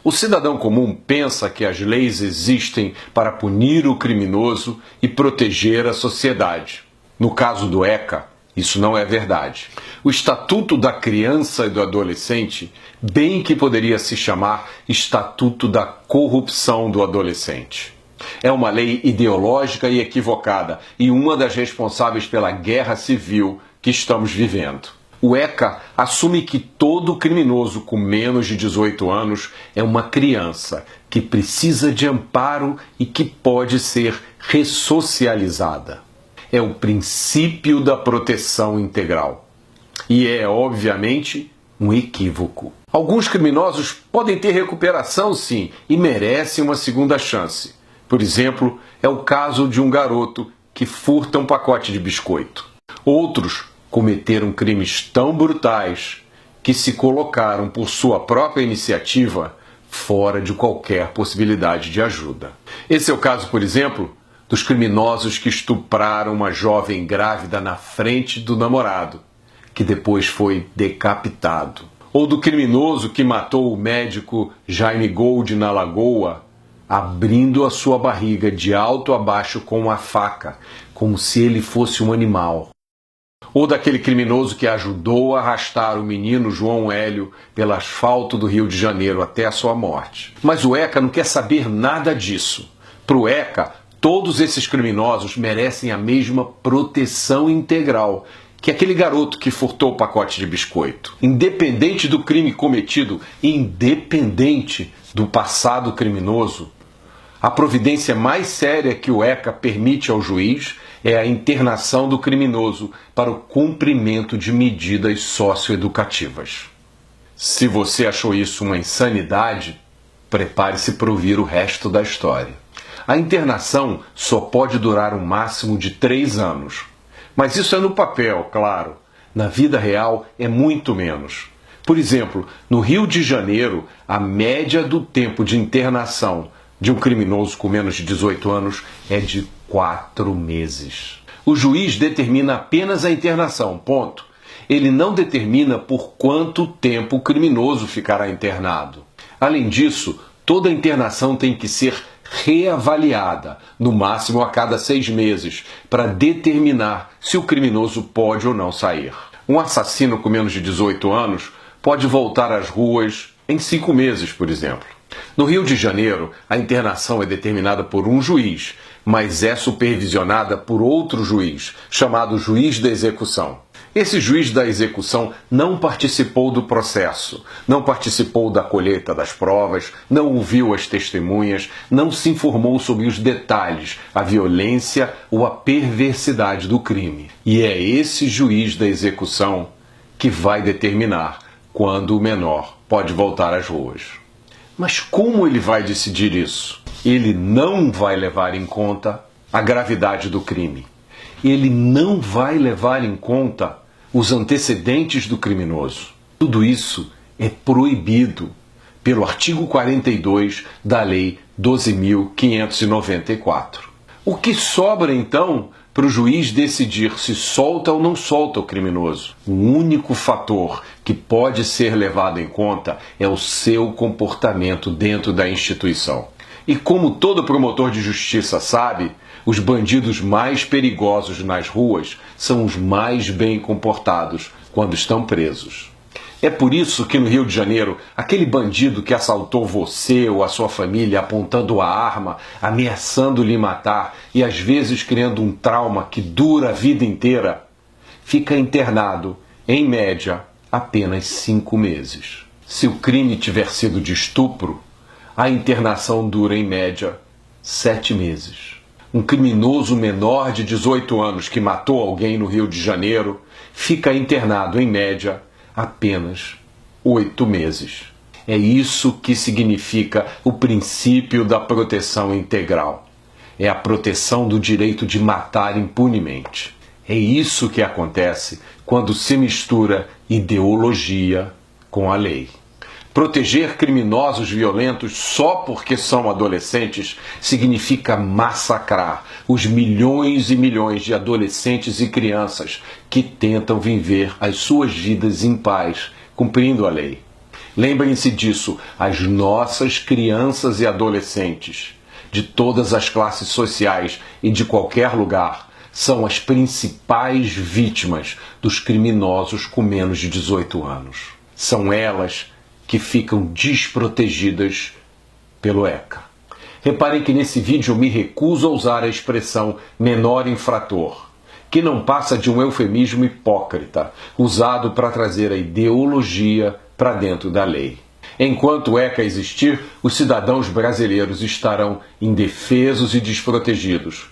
O cidadão comum pensa que as leis existem para punir o criminoso e proteger a sociedade. No caso do ECA, isso não é verdade. O Estatuto da Criança e do Adolescente, bem que poderia se chamar Estatuto da Corrupção do Adolescente. É uma lei ideológica e equivocada e uma das responsáveis pela guerra civil que estamos vivendo. O ECA assume que todo criminoso com menos de 18 anos é uma criança que precisa de amparo e que pode ser ressocializada. É o princípio da proteção integral. E é, obviamente, um equívoco. Alguns criminosos podem ter recuperação, sim, e merecem uma segunda chance. Por exemplo, é o caso de um garoto que furta um pacote de biscoito. Outros cometeram crimes tão brutais que se colocaram por sua própria iniciativa fora de qualquer possibilidade de ajuda. Esse é o caso, por exemplo, dos criminosos que estupraram uma jovem grávida na frente do namorado, que depois foi decapitado. Ou do criminoso que matou o médico Jaime Gold na Lagoa, abrindo a sua barriga de alto a baixo com uma faca, como se ele fosse um animal. Ou daquele criminoso que ajudou a arrastar o menino João Hélio pelo asfalto do Rio de Janeiro até a sua morte. Mas o ECA não quer saber nada disso. Para o ECA, todos esses criminosos merecem a mesma proteção integral que aquele garoto que furtou o pacote de biscoito. Independente do crime cometido, independente do passado criminoso, a providência mais séria que o ECA permite ao juiz é a internação do criminoso para o cumprimento de medidas socioeducativas. Se você achou isso uma insanidade, prepare-se para ouvir o resto da história. A internação só pode durar um máximo de 3 anos. Mas isso é no papel, claro. Na vida real é muito menos. Por exemplo, no Rio de Janeiro, a média do tempo de internação de um criminoso com menos de 18 anos é de 4 meses. O juiz determina apenas a internação, ponto. Ele não determina por quanto tempo o criminoso ficará internado. Além disso, toda internação tem que ser reavaliada, no máximo a cada 6 meses, para determinar se o criminoso pode ou não sair. Um assassino com menos de 18 anos pode voltar às ruas em 5 meses, por exemplo. No Rio de Janeiro, a internação é determinada por um juiz, mas é supervisionada por outro juiz, chamado juiz da execução. Esse juiz da execução não participou do processo, não participou da colheita das provas, não ouviu as testemunhas, não se informou sobre os detalhes, a violência ou a perversidade do crime. E é esse juiz da execução que vai determinar quando o menor pode voltar às ruas. Mas como ele vai decidir isso? Ele não vai levar em conta a gravidade do crime. Ele não vai levar em conta os antecedentes do criminoso. Tudo isso é proibido pelo artigo 42 da Lei 12.594. O que sobra, então, para o juiz decidir se solta ou não solta o criminoso? O único fator que pode ser levado em conta é o seu comportamento dentro da instituição. E como todo promotor de justiça sabe, os bandidos mais perigosos nas ruas são os mais bem comportados quando estão presos. É por isso que no Rio de Janeiro, aquele bandido que assaltou você ou a sua família apontando a arma, ameaçando lhe matar e às vezes criando um trauma que dura a vida inteira, fica internado, em média, apenas 5 meses. Se o crime tiver sido de estupro, a internação dura, em média, 7 meses. Um criminoso menor de 18 anos que matou alguém no Rio de Janeiro fica internado, em média, apenas 8 meses. É isso que significa o princípio da proteção integral. É a proteção do direito de matar impunemente. É isso que acontece quando se mistura ideologia com a lei. Proteger criminosos violentos só porque são adolescentes significa massacrar os milhões e milhões de adolescentes e crianças que tentam viver as suas vidas em paz, cumprindo a lei. Lembrem-se disso, as nossas crianças e adolescentes, de todas as classes sociais e de qualquer lugar, são as principais vítimas dos criminosos com menos de 18 anos. São elas que ficam desprotegidas pelo ECA. Reparem que nesse vídeo eu me recuso a usar a expressão menor infrator, que não passa de um eufemismo hipócrita, usado para trazer a ideologia para dentro da lei. Enquanto o ECA existir, os cidadãos brasileiros estarão indefesos e desprotegidos.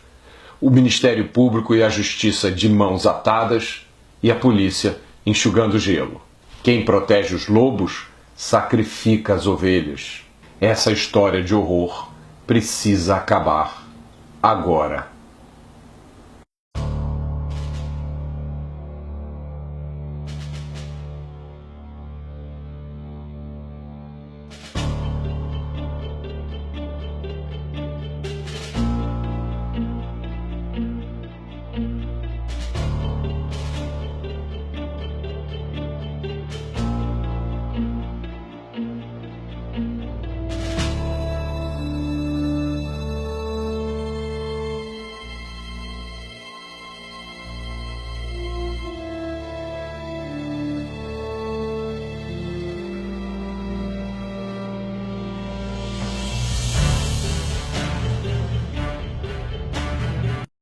O Ministério Público e a Justiça de mãos atadas e a polícia enxugando gelo. Quem protege os lobos sacrifica as ovelhas. Essa história de horror precisa acabar agora.